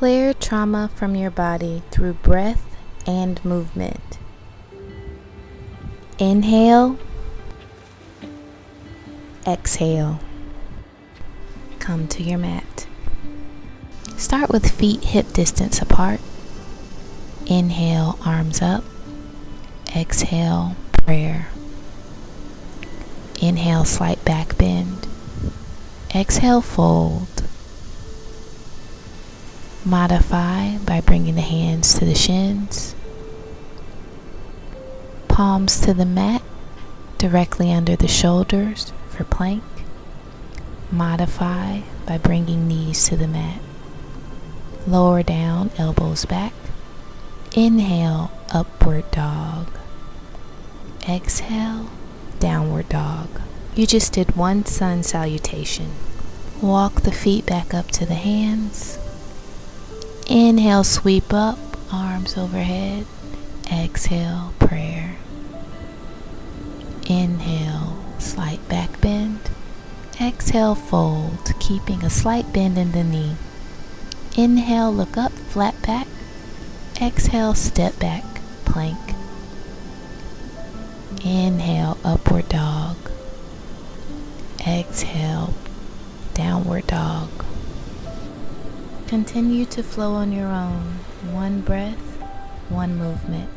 Clear trauma from your body through breath and movement. Inhale. Exhale. Come to your mat. Start with feet hip distance apart. Inhale, arms up. Exhale, prayer. Inhale, slight back bend. Exhale, fold. Modify by bringing the hands to the shins. Palms to the mat, directly under the shoulders for plank. Modify by bringing knees to the mat. Lower down, elbows back. Inhale, upward dog. Exhale, downward dog. You just did one sun salutation. Walk the feet back up to the hands. Inhale, sweep up, arms overhead. Exhale, prayer. Inhale, slight back bend. Exhale, fold, keeping a slight bend in the knee. Inhale, look up, flat back. Exhale, step back, plank. Inhale, upward dog. Exhale, downward dog. Continue to flow on your own. One breath, one movement.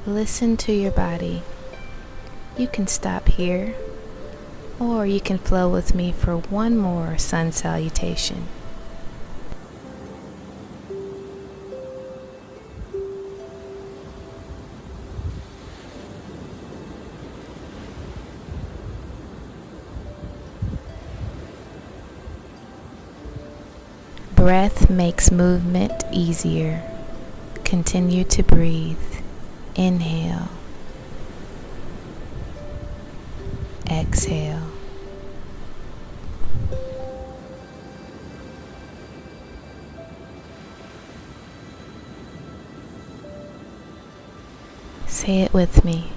Listen to your body. You can stop here, or you can flow with me for one more sun salutation. Breath makes movement easier. Continue to breathe. Inhale. Exhale. Say it with me.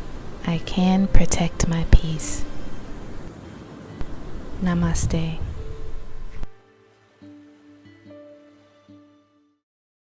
I can protect my peace. Namaste.